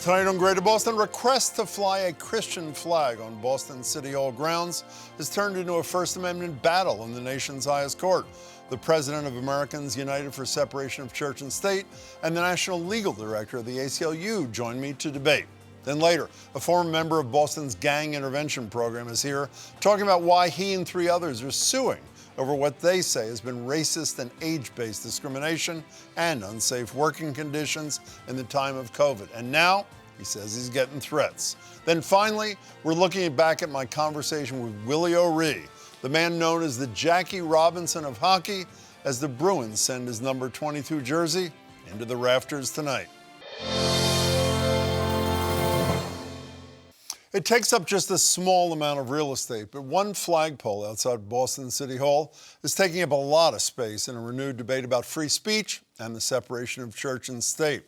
Tonight on Greater Boston, request to fly a Christian flag on Boston City Hall grounds has turned into a First Amendment battle in the nation's highest court. The president of Americans United for Separation of Church and State and the national legal director of the ACLU joined me to debate. Then later, a former member of Boston's gang intervention program is here talking about why he and 3 others are suing over what they say has been racist and age-based discrimination and unsafe working conditions in the time of COVID. And now, he says he's getting threats. Then finally, we're looking back at my conversation with Willie O'Ree, the man known as the Jackie Robinson of hockey, as the Bruins send his number 22 jersey into the rafters tonight. It takes up just a small amount of real estate, but one flagpole outside Boston City Hall is taking up a lot of space in a renewed debate about free speech and the separation of church and state.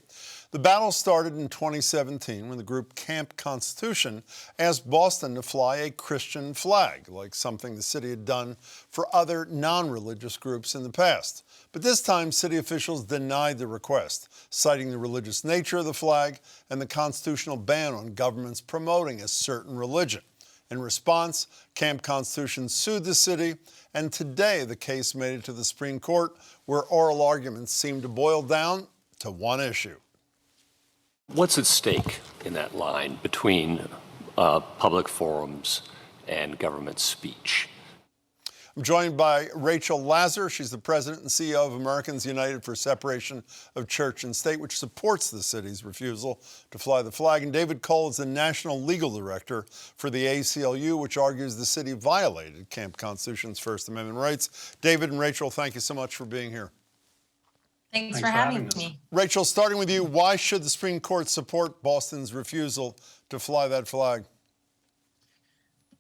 The battle started in 2017 when the group Camp Constitution asked Boston to fly a Christian flag, like something the city had done for other non-religious groups in the past. But this time, city officials denied the request, citing the religious nature of the flag and the constitutional ban on governments promoting a certain religion. In response, Camp Constitution sued the city, and today the case made it to the Supreme Court, where oral arguments seem to boil down to one issue. What's at stake in that line between public forums and government speech? I'm joined by Rachel Lazar. She's the president and CEO of Americans United for Separation of Church and State, which supports the city's refusal to fly the flag. And David Cole is the national legal director for the ACLU, which argues the city violated Camp Constitution's First Amendment rights. David and Rachel, thank you so much for being here. Thanks for having me. Rachel, starting with you, why should the Supreme Court support Boston's refusal to fly that flag?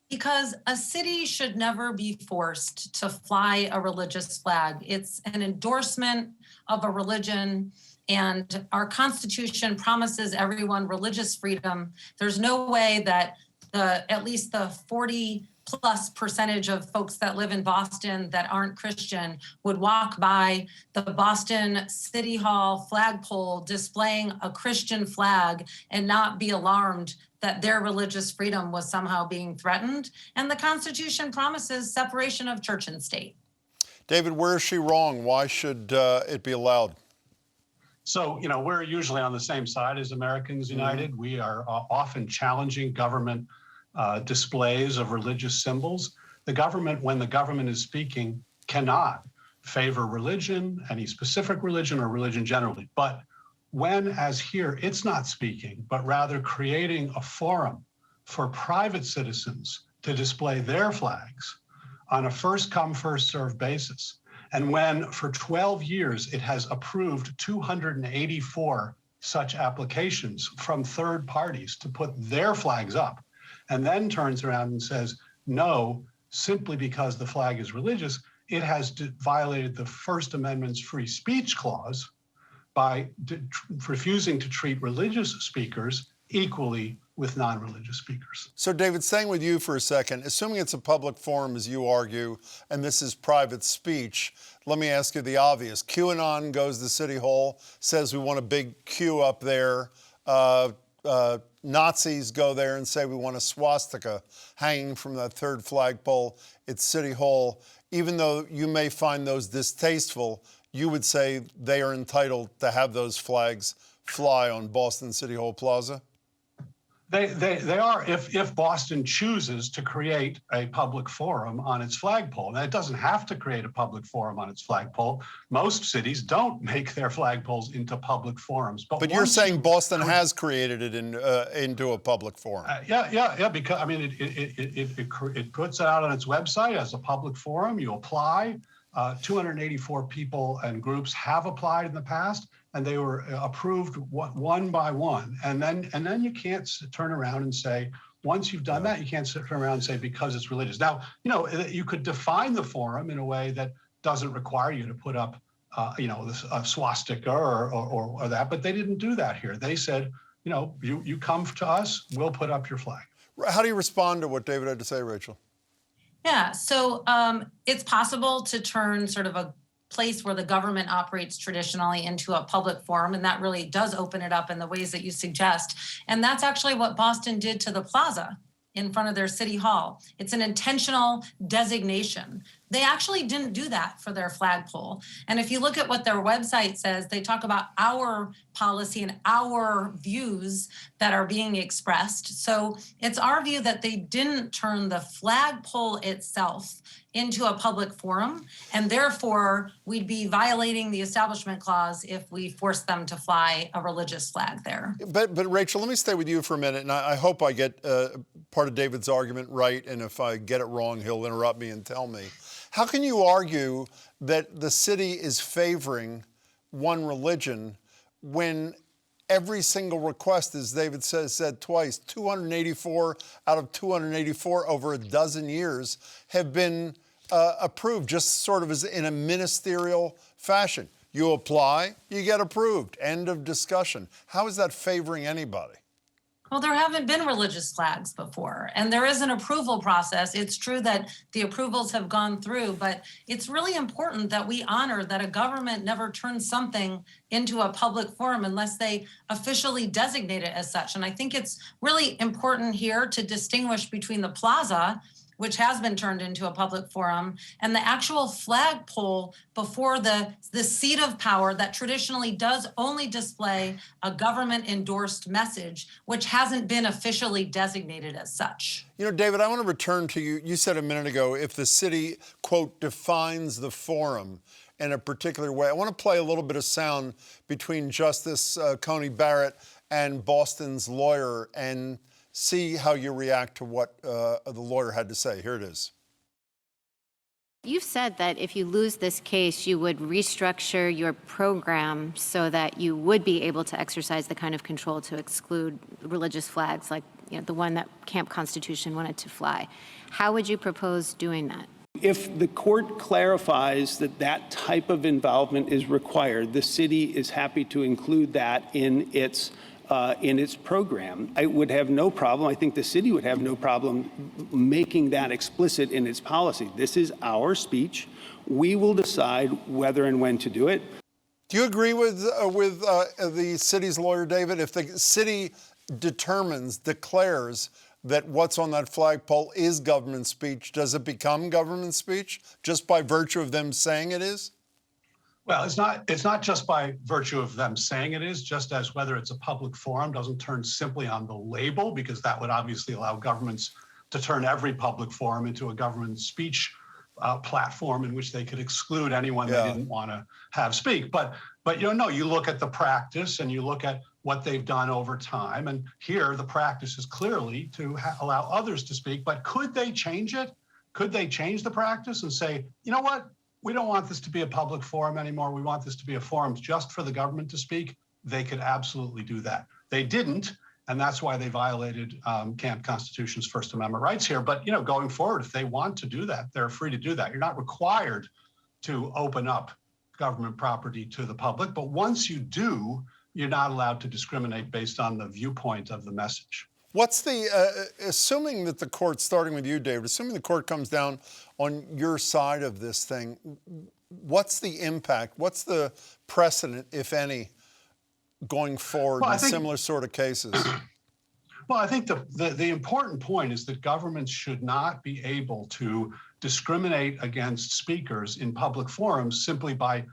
Because a city should never be forced to fly a religious flag. It's an endorsement of a religion, and our Constitution promises everyone religious freedom. There's no way that at least the 40+% of folks that live in Boston that aren't Christian would walk by the Boston City Hall flagpole displaying a Christian flag and not be alarmed that their religious freedom was somehow being threatened. And the Constitution promises separation of church and state. David, where is she wrong? Why should it be allowed? So, we're usually on the same side as Americans United. We are often challenging government displays of religious symbols. The government, when the government is speaking, cannot favor religion, any specific religion or religion generally. But when, as here, it's not speaking, but rather creating a forum for private citizens to display their flags on a first-come, first-served basis, and when for 12 years it has approved 284 such applications from third parties to put their flags up, and then turns around and says, no, simply because the flag is religious, it has violated the First Amendment's free speech clause by refusing to treat religious speakers equally with non-religious speakers. So, David, staying with you for a second, assuming it's a public forum, as you argue, and this is private speech, let me ask you the obvious. QAnon goes to City Hall, says we want a big Q up there. Nazis go there and say we want a swastika hanging from that third flagpole at City Hall. Even though you may find those distasteful, you would say they are entitled to have those flags fly on Boston City Hall Plaza? They are if Boston chooses to create a public forum on its flagpole. Now, it doesn't have to create a public forum on its flagpole. Most cities don't make their flagpoles into public forums. But you're saying Boston has created it into a public forum. Yeah. Because it puts it out on its website as a public forum. You apply. 284 people and groups have applied in the past, and they were approved one by one. And then you can't turn around and say, once you've done that, you can't turn around and say because it's religious. Now, you could define the forum in a way that doesn't require you to put up, a swastika or that, but they didn't do that here. They said, you come to us, we'll put up your flag. How do you respond to what David had to say, Rachel? Yeah, so it's possible to turn sort of a place where the government operates traditionally into a public forum, and that really does open it up in the ways that you suggest. And that's actually what Boston did to the plaza in front of their city hall. It's an intentional designation. They actually didn't do that for their flagpole. And if you look at what their website says, they talk about our policy and our views that are being expressed. So it's our view that they didn't turn the flagpole itself into a public forum, and therefore we'd be violating the Establishment Clause if we forced them to fly a religious flag there. But Rachel, let me stay with you for a minute, and I hope I get part of David's argument right, and if I get it wrong, he'll interrupt me and tell me. How can you argue that the city is favoring one religion when every single request, as David said twice, 284 out of 284 over a dozen years have been approved, just sort of as in a ministerial fashion? You apply, you get approved. End of discussion. How is that favoring anybody? Well, there haven't been religious flags before, and there is an approval process. It's true that the approvals have gone through, but it's really important that we honor that a government never turns something into a public forum unless they officially designate it as such. And I think it's really important here to distinguish between the plaza, which has been turned into a public forum, and the actual flagpole before the seat of power that traditionally does only display a government-endorsed message, which hasn't been officially designated as such. You know, David, I want to return to you. You said a minute ago, if the city, quote, defines the forum in a particular way. I want to play a little bit of sound between Justice Coney Barrett and Boston's lawyer and see how you react to what the lawyer had to say. Here it is. You've said that if you lose this case, you would restructure your program so that you would be able to exercise the kind of control to exclude religious flags, like the one that Camp Constitution wanted to fly. How would you propose doing that? If the court clarifies that that type of involvement is required, the city is happy to include that in its program. I would have no problem, I think the city would have no problem making that explicit in its policy. This is our speech. We will decide whether and when to do it. Do you agree with the city's lawyer, David? If the city declares that what's on that flagpole is government speech, does it become government speech just by virtue of them saying it is? Well, it's not just by virtue of them saying it is, just as whether it's a public forum doesn't turn simply on the label, because that would obviously allow governments to turn every public forum into a government speech platform in which they could exclude anyone they didn't want to have speak. But you look at the practice and you look at what they've done over time, and here the practice is clearly to allow others to speak. But could they change it? Could they change the practice and say, you know what? We don't want this to be a public forum anymore. We want this to be a forum just for the government to speak. They could absolutely do that. They didn't, and that's why they violated Camp Constitution's First Amendment rights here. But going forward, if they want to do that, they're free to do that. You're not required to open up government property to the public, but once you do, you're not allowed to discriminate based on the viewpoint of the message. What's the, assuming that the court, starting with you, David, assuming the court comes down on your side of this thing, what's the impact? What's the precedent, if any, going forward in similar sort of cases? Well, I think the important point is that governments should not be able to discriminate against speakers in public forums simply by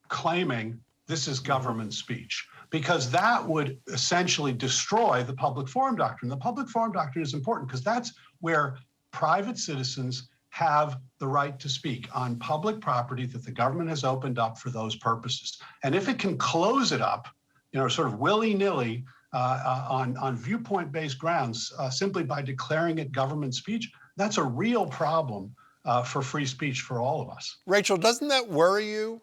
claiming this is government speech, because that would essentially destroy the public forum doctrine. The public forum doctrine is important because that's where private citizens have the right to speak on public property that the government has opened up for those purposes. And if it can close it up, sort of willy-nilly on viewpoint-based grounds, simply by declaring it government speech, that's a real problem for free speech for all of us. Rachel, doesn't that worry you?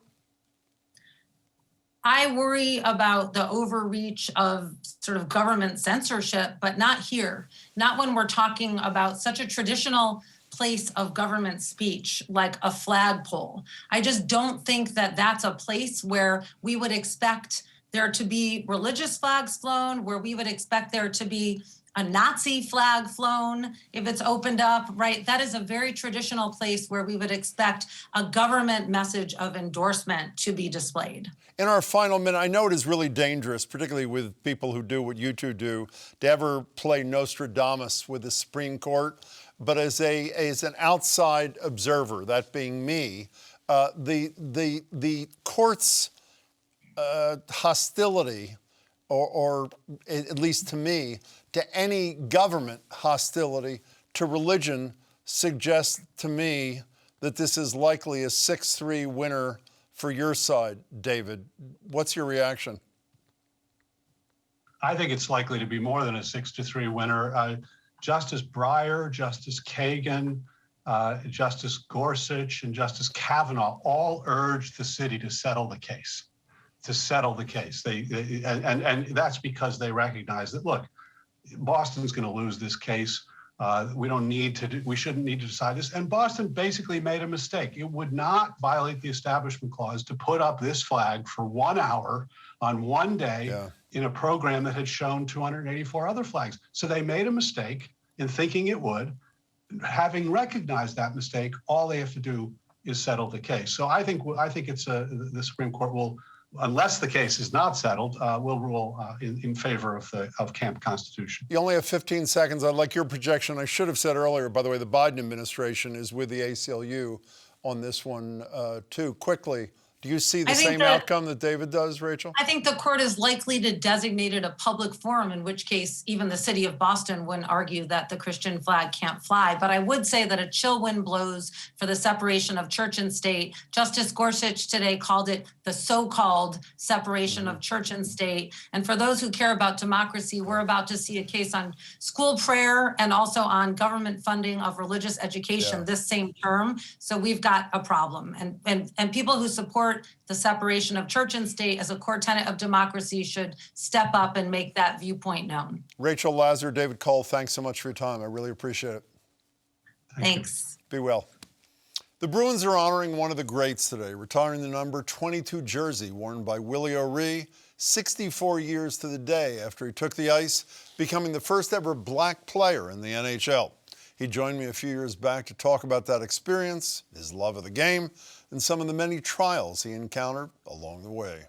I worry about the overreach of sort of government censorship, but not here. Not when we're talking about such a traditional place of government speech like a flagpole. I just don't think that that's a place where we would expect there to be religious flags flown, where we would expect there to be a Nazi flag flown if it's opened up, right? That is a very traditional place where we would expect a government message of endorsement to be displayed. In our final minute, I know it is really dangerous, particularly with people who do what you two do, to ever play Nostradamus with the Supreme Court. But as an outside observer, that being me, the court's hostility, or at least to me, to any government hostility to religion suggests to me that this is likely a 6-3 winner for your side, David. What's your reaction? I think it's likely to be more than a 6-3 winner. Justice Breyer, Justice Kagan, Justice Gorsuch, and Justice Kavanaugh all urged the city to settle the case. And that's because they recognize that, look, Boston's going to lose this case. We shouldn't need to decide this. And Boston basically made a mistake. It would not violate the Establishment Clause to put up this flag for 1 hour on one day in a program that had shown 284 other flags. So they made a mistake in thinking it would. Having recognized that mistake, all they have to do is settle the case. So I think it's the Supreme Court will, unless the case is not settled, will rule in favor of Camp Constitution. You only have 15 seconds. I'd like your projection. I should have said earlier, by the way, the Biden administration is with the ACLU on this one, too. Quickly, do you see the same outcome that David does, Rachel? I think the court is likely to designate it a public forum, in which case even the city of Boston wouldn't argue that the Christian flag can't fly. But I would say that a chill wind blows for the separation of church and state. Justice Gorsuch today called it the so-called separation of church and state. And for those who care about democracy, we're about to see a case on school prayer and also on government funding of religious education this same term. So we've got a problem. And people who support the separation of church and state as a core tenet of democracy should step up and make that viewpoint known. Rachel Lazar, David Cole, thanks so much for your time. I really appreciate it. Thanks. Be well. The Bruins are honoring one of the greats today, retiring the number 22 jersey worn by Willie O'Ree 64 years to the day after he took the ice, becoming the first ever black player in the NHL. He joined me a few years back to talk about that experience, his love of the game, and some of the many trials he encountered along the way.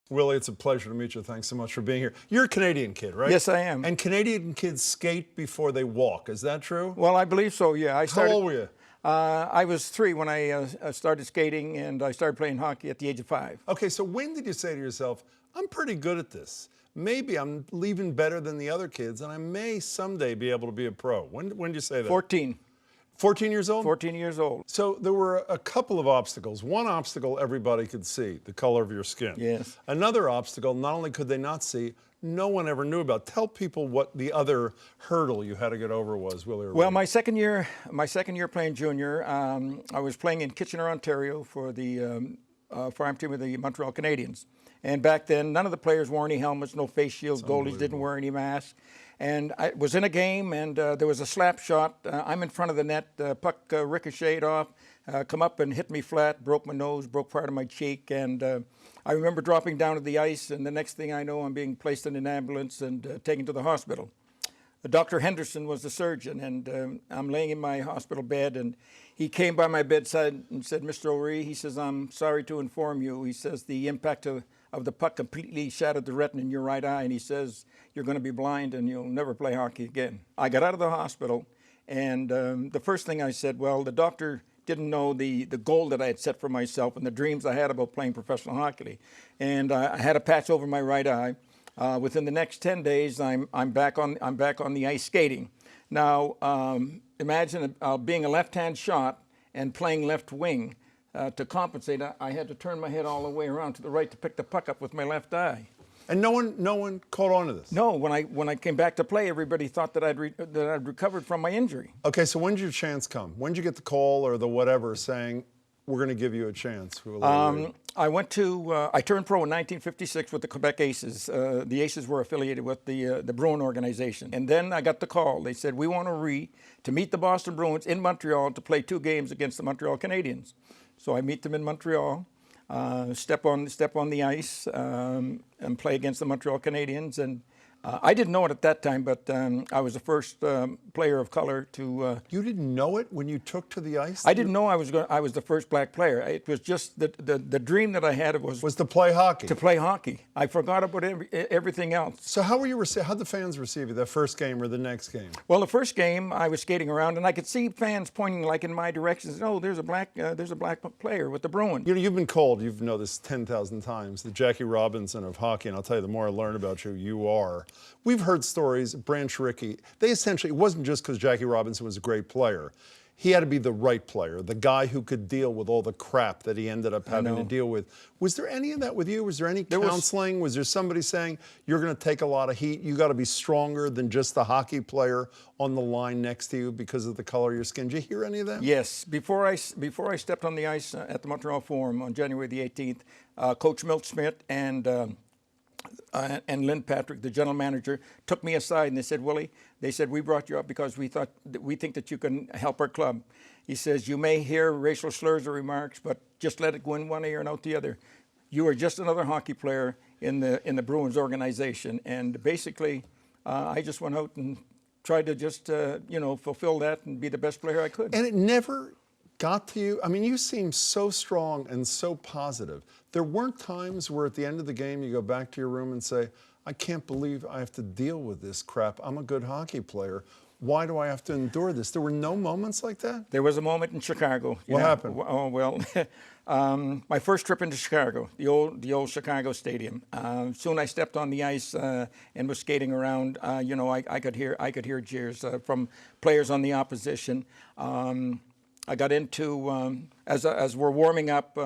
Willie, it's a pleasure to meet you. Thanks so much for being here. You're a Canadian kid, right? Yes, I am. And Canadian kids skate before they walk. Is that true? Well, I believe so, yeah. How old were you? I was 3 when I started skating, and I started playing hockey at the age of 5. Okay, so when did you say to yourself, I'm pretty good at this? Maybe I'm leaving better than the other kids, and I may someday be able to be a pro. When did you say that? 14. 14 years old? 14 years old. So there were a couple of obstacles. One obstacle everybody could see, the color of your skin. Yes. Another obstacle, not only could they not see, no one ever knew about. Tell people what the other hurdle you had to get over was, Willie O'Ree. Well, my second year playing junior, I was playing in Kitchener, Ontario for the farm team of the Montreal Canadiens. And back then, none of the players wore any helmets, no face shields, goalies didn't wear any masks. And I was in a game, and there was a slap shot. I'm in front of the net. Puck ricocheted off, come up and hit me flat, broke my nose, broke part of my cheek. And I remember dropping down to the ice, and the next thing I know, I'm being placed in an ambulance and taken to the hospital. Dr. Henderson was the surgeon, and I'm laying in my hospital bed, and he came by my bedside and said, Mr. O'Ree, he says, I'm sorry to inform you. He says, the impact of the puck completely shattered the retina in your right eye, and he says, you're going to be blind and you'll never play hockey again. I got out of the hospital, and the first thing I said, well, the doctor didn't know the goal that I had set for myself and the dreams I had about playing professional hockey. And I had a patch over my right eye. Within the next 10 days, I'm back on the ice skating. Now, imagine being a left-hand shot and playing left wing. To compensate, I had to turn my head all the way around to the right to pick the puck up with my left eye. And no one caught on to this? No, when I came back to play, everybody thought that I'd recovered from my injury. Okay, so when did your chance come? When did you get the call or the whatever saying, we're going to give you a chance? I turned pro in 1956 with the Quebec Aces. The Aces were affiliated with the Bruin organization. And then I got the call. They said, we want O'Ree to meet the Boston Bruins in Montreal to play 2 games against the Montreal Canadiens. So I meet them in Montreal. step on the ice and play against the Montreal Canadiens. And I didn't know it at that time, but I was the first player of color to. You didn't know it when you took to the ice? I didn't know I was the first black player. It was just the dream that I had was to play hockey. To play hockey. I forgot about everything else. So how were you how'd the fans receive you, that first game or the next game? Well, the first game I was skating around and I could see fans pointing like in my direction. Oh, there's a black player with the Bruins. You know, you've been called, you know this 10,000 times, the Jackie Robinson of hockey, and I'll tell you, the more I learn about you, you are. We've heard stories, Branch Rickey, it wasn't just because Jackie Robinson was a great player. He had to be the right player, the guy who could deal with all the crap that he ended up having to deal with. Was there any of that with you? Was there any counseling? Was there somebody saying, you're going to take a lot of heat, you got to be stronger than just the hockey player on the line next to you because of the color of your skin? Did you hear any of that? Yes. Before I stepped on the ice at the Montreal Forum on January the 18th, Coach Milt Schmidt and Lynn Patrick, the general manager, took me aside and they said, Willie, they said, we brought you up because we think that you can help our club. He says, you may hear racial slurs or remarks, but just let it go in one ear and out the other. You are just another hockey player in the Bruins organization. And basically, I just went out and tried to just, fulfill that and be the best player I could. And it never got to you? I mean, you seem so strong and so positive. There weren't times where at the end of the game you go back to your room and say, I can't believe I have to deal with this crap. I'm a good hockey player. Why do I have to endure this? There were no moments like that? There was a moment in Chicago. What happened? Oh, well, my first trip into Chicago, the old Chicago Stadium. Soon I stepped on the ice and was skating around. I could hear jeers from players on the opposition. I got into as we're warming up.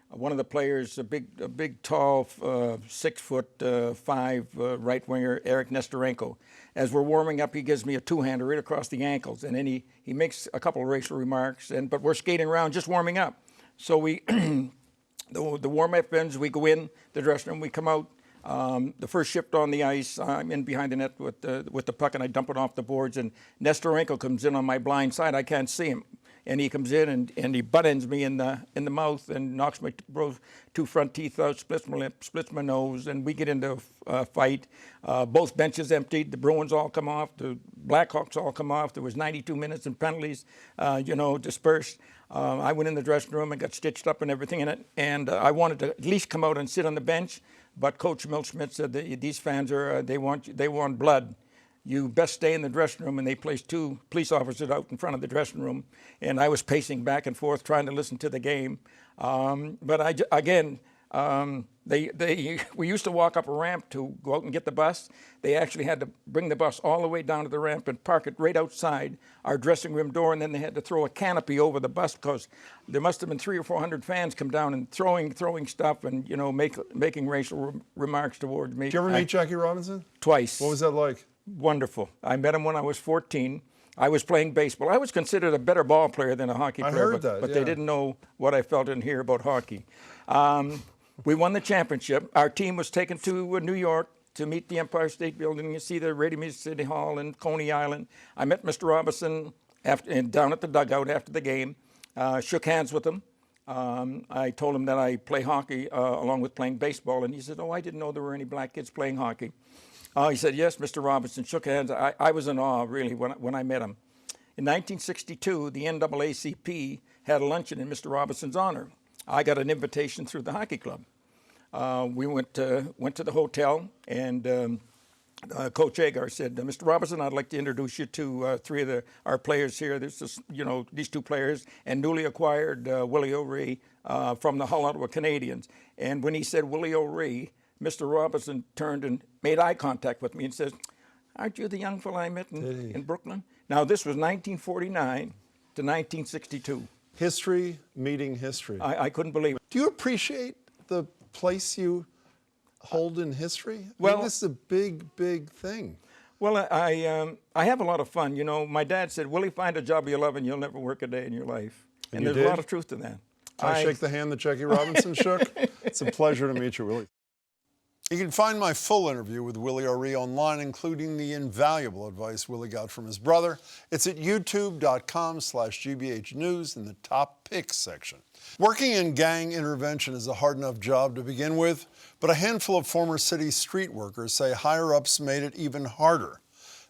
One of the players, a big, tall, 6'5" right winger, Eric Nestorenko. As we're warming up, he gives me a two-hander right across the ankles, and then he makes a couple of racial remarks. But we're skating around, just warming up. So we, the warm-up ends. We go in the dressing room. We come out. The first shift on the ice, I'm in behind the net with the puck, and I dump it off the boards. And Nestorenko comes in on my blind side. I can't see him. And he comes in and he butt ends me in the mouth and knocks my two front teeth out, splits my lip, splits my nose, and we get into a fight. Both benches emptied. The Bruins all come off. The Blackhawks all come off. There was 92 minutes and penalties, dispersed. I went in the dressing room and got stitched up and everything in it. And I wanted to at least come out and sit on the bench, but Coach Milt Schmidt said that these fans they want blood. You best stay in the dressing room, and they placed two police officers out in front of the dressing room, and I was pacing back and forth trying to listen to the game. But we used to walk up a ramp to go out and get the bus. They actually had to bring the bus all the way down to the ramp and park it right outside our dressing room door, and then they had to throw a canopy over the bus because there must have been 300 or 400 fans come down and throwing stuff and making racial remarks towards me. Did you ever meet Jackie Robinson? Twice. What was that like? Wonderful. I met him when I was 14. I was playing baseball. I was considered a better ball player than a hockey player. I heard that, but yeah. They didn't know what I felt in here about hockey. We won the championship. Our team was taken to New York to meet the Empire State Building and see the Radio Music City Hall and Coney Island. I met Mr. Robinson down at the dugout after the game, shook hands with him. I told him that I play hockey along with playing baseball, and he said, oh, I didn't know there were any black kids playing hockey. He said, yes, Mr. Robinson, shook hands. I was in awe, really, when I met him. In 1962, the NAACP had a luncheon in Mr. Robinson's honor. I got an invitation through the hockey club. We went to the hotel, and Coach Agar said, Mr. Robinson, I'd like to introduce you to three of our players here. This is, these two players, and newly acquired Willie O'Ree from the Hull Ottawa Canadiens. And when he said Willie O'Ree, Mr. Robinson turned and made eye contact with me and says, aren't you the young fellow I met in Brooklyn? Now, this was 1949 to 1962. History meeting history. I couldn't believe it. Do you appreciate the place you hold in history? Well, this is a big, big thing. Well, I have a lot of fun. My dad said, Willie, find a job you love and you'll never work a day in your life. And there's a lot of truth to that. Can I shake the hand that Jackie Robinson shook? It's a pleasure to meet you, Willie. You can find my full interview with Willie O'Ree online, including the invaluable advice Willie got from his brother. It's at youtube.com/GBH News in the top picks section. Working in gang intervention is a hard enough job to begin with, but a handful of former city street workers say higher-ups made it even harder.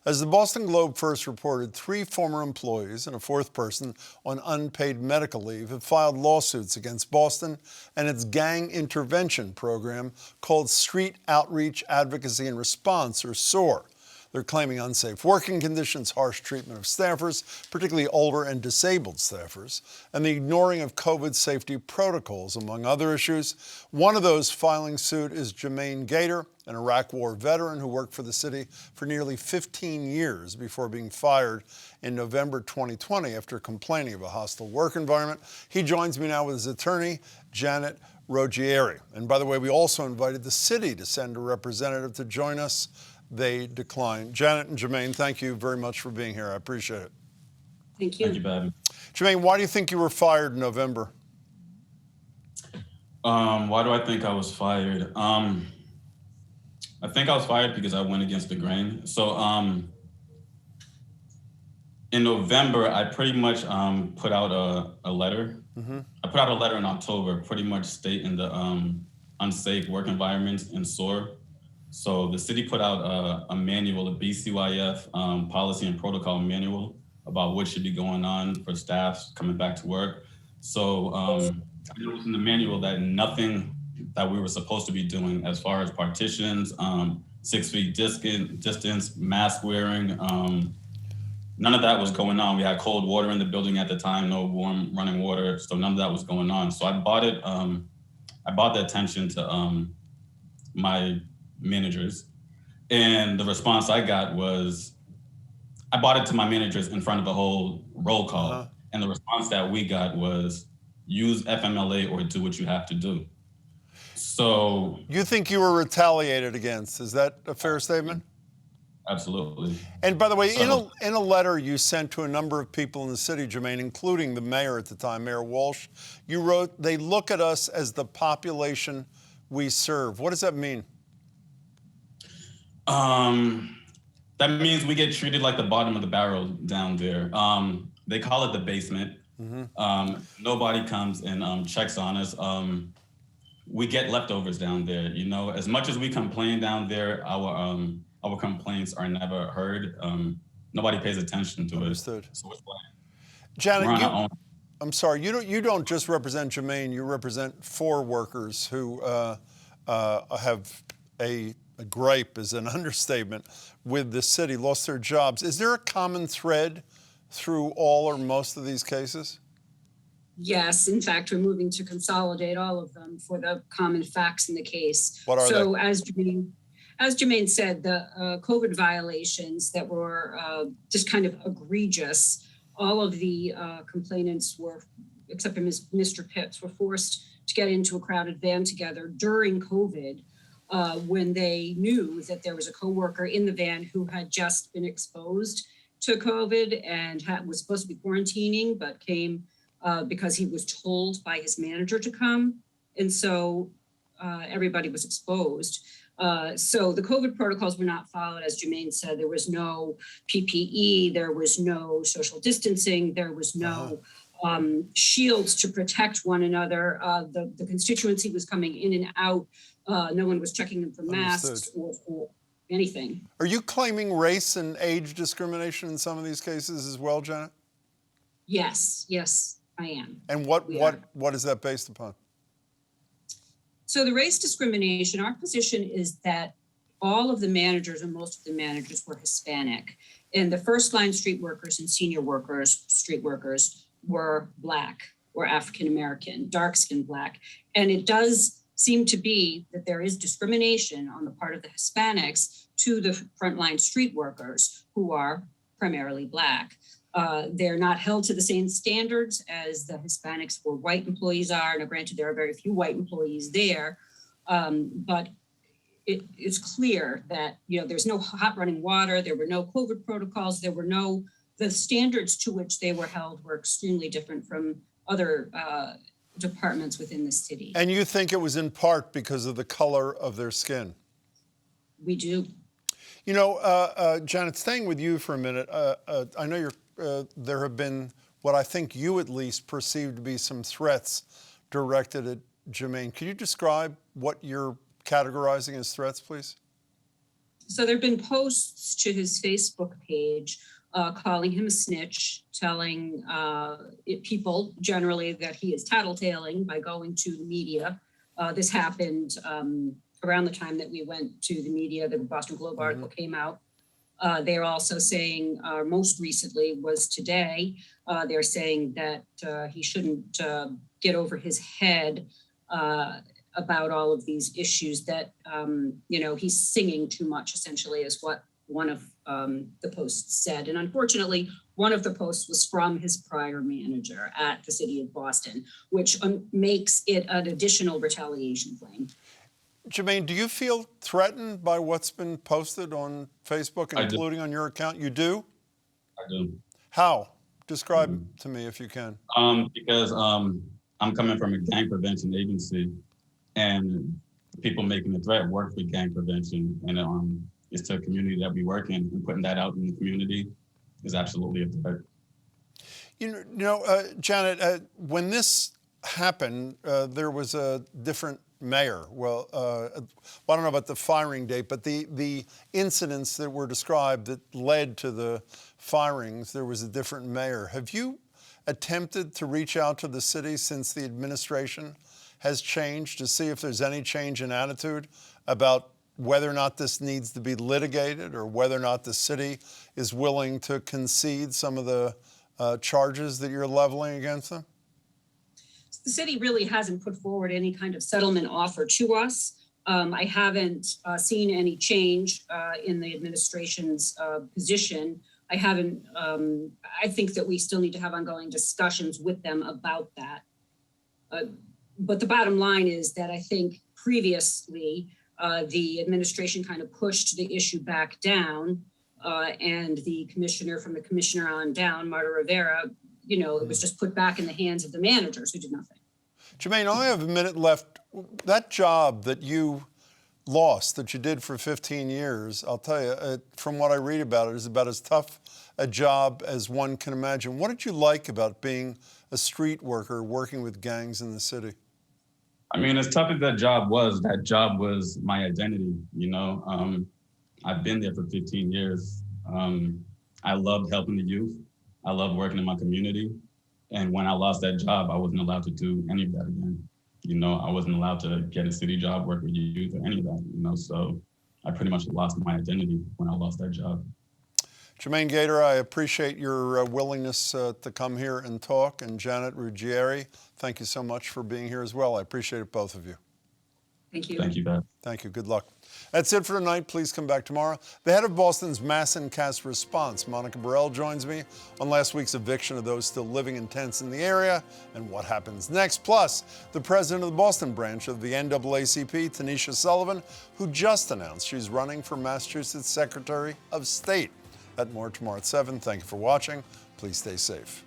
As the Boston Globe first reported, 3 former employees and a 4th person on unpaid medical leave have filed lawsuits against Boston and its gang intervention program called Street Outreach Advocacy and Response, or SOAR. They're claiming unsafe working conditions, harsh treatment of staffers, particularly older and disabled staffers, and the ignoring of COVID safety protocols, among other issues. One of those filing suit is Jamaine Gaitor, an Iraq War veteran who worked for the city for nearly 15 years before being fired in November 2020 after complaining of a hostile work environment. He joins me now with his attorney, Janet Ruggieri. And by the way, we also invited the city to send a representative to join us. They declined. Janet and Jamaine, thank you very much for being here. I appreciate it. Thank you. Thank you, Bob. Jamaine, why do you think you were fired in November? Why do I think I was fired? I think I was fired because I went against the grain. So in November, I pretty much put out a letter. Mm-hmm. I put out a letter in October, pretty much stating the unsafe work environments in SOAR. So the city put out a manual, a BCYF policy and protocol manual about what should be going on for staff coming back to work. So I noticed in the manual that nothing that we were supposed to be doing as far as partitions, 6 feet distance, mask wearing, none of that was going on. We had cold water in the building at the time, no warm running water. So none of that was going on. So I brought the attention to my managers, and the response I got was, I brought it to my managers in front of a whole roll call, and the response that we got was, use FMLA or do what you have to do. So you think you were retaliated against? Is that a fair statement? Absolutely. And by the way, in a letter you sent to a number of people in the city, Jamaine, including the mayor at the time, Mayor Walsh, you wrote, they look at us as the population we serve. What does that mean? That means we get treated like the bottom of the barrel down there. They call it the basement. Mm-hmm. Nobody comes and checks on us. We get leftovers down there. You know, as much as we complain down there, our complaints are never heard. Nobody pays attention to Understood. It. So it's like, Janet, I'm sorry, you don't just represent Jamaine, you represent 4 workers who have a gripe is an understatement with the city, lost their jobs. Is there a common thread through all or most of these cases? Yes, in fact, we're moving to consolidate all of them for the common facts in the case. What are so they? As Jamaine said, the COVID violations that were just kind of egregious, all of the complainants were, except for Mr. Pitts, were forced to get into a crowded van together during COVID. When they knew that there was a coworker in the van who had just been exposed to COVID and was supposed to be quarantining, but came because he was told by his manager to come. And so everybody was exposed. So the COVID protocols were not followed. As Jamaine said, there was no PPE, there was no social distancing, there was no shields to protect one another. The constituency was coming in and out. No one was checking them for masks or anything. Are you claiming race and age discrimination in some of these cases as well, Janet? Yes, I am. And what is that based upon? So the race discrimination, our position is that all of the managers and most of the managers were Hispanic. And the first line street workers and senior workers, street workers, were Black or African-American, dark-skinned Black. And it does seem to be that there is discrimination on the part of the Hispanics to the frontline street workers who are primarily Black. They're not held to the same standards as the Hispanics or white employees are. Now, granted, there are very few white employees there, but it's clear that, you know, there's no hot running water, there were no COVID protocols, the standards to which they were held were extremely different from other departments within the city. And you think it was in part because of the color of their skin? We do. You know, Janet, staying with you for a minute, I know there have been what I think you at least perceive to be some threats directed at Jamaine. Could you describe what you're categorizing as threats, please? So there have been posts to his Facebook page calling him a snitch, telling people generally that he is tattletaling by going to the media. This happened around the time that we went to the media. The Boston Globe article came out. They're also saying, most recently was today, they're saying that he shouldn't get over his head about all of these issues, that, you know, he's singing too much, essentially, is what one of the posts said. And unfortunately, one of the posts was from his prior manager at the city of Boston, which makes it an additional retaliation claim. Jamaine, do you feel threatened by what's been posted on Facebook, including on your account? You do? I do. How? Describe to me if you can. Because I'm coming from a gang prevention agency, and people making the threat work for gang prevention, and it's to a community that we work in, and putting that out in the community is absolutely a threat. You know, Janet, when this happened, there was a different mayor. Well, I don't know about the firing date, but the incidents that were described that led to the firings, there was a different mayor. Have you attempted to reach out to the city since the administration has changed to see if there's any change in attitude about whether or not this needs to be litigated, or whether or not the city is willing to concede some of the charges that you're leveling against them? The city really hasn't put forward any kind of settlement offer to us. I haven't seen any change in the administration's position. I haven't, I think that we still need to have ongoing discussions with them about that. But the bottom line is that I think previously the administration kind of pushed the issue back down, and the commissioner, from the commissioner on down, Marta Rivera, you know, it was just put back in the hands of the managers who did nothing. Jamaine, I have a minute left. That job that you lost, that you did for 15 years, I'll tell you, from what I read about it, is about as tough a job as one can imagine. What did you like about being a street worker working with gangs in the city? I mean, as tough as that job was my identity, you know. I've been there for 15 years. I loved helping the youth. I loved working in my community. And when I lost that job, I wasn't allowed to do any of that again. You know, I wasn't allowed to get a city job, work with youth, or any of that, you know. So I pretty much lost my identity when I lost that job. Jamaine Gaitor, I appreciate your willingness to come here and talk. And Janet Ruggieri, thank you so much for being here as well. I appreciate it, both of you. Thank you. Thank you, Pat. Thank you. Good luck. That's it for tonight. Please come back tomorrow. The head of Boston's Mass and Cast Response, Monica Burrell, joins me on last week's eviction of those still living in tents in the area and what happens next. Plus, the president of the Boston branch of the NAACP, Tanisha Sullivan, who just announced she's running for Massachusetts Secretary of State. That and more tomorrow at 7. Thank you for watching. Please stay safe.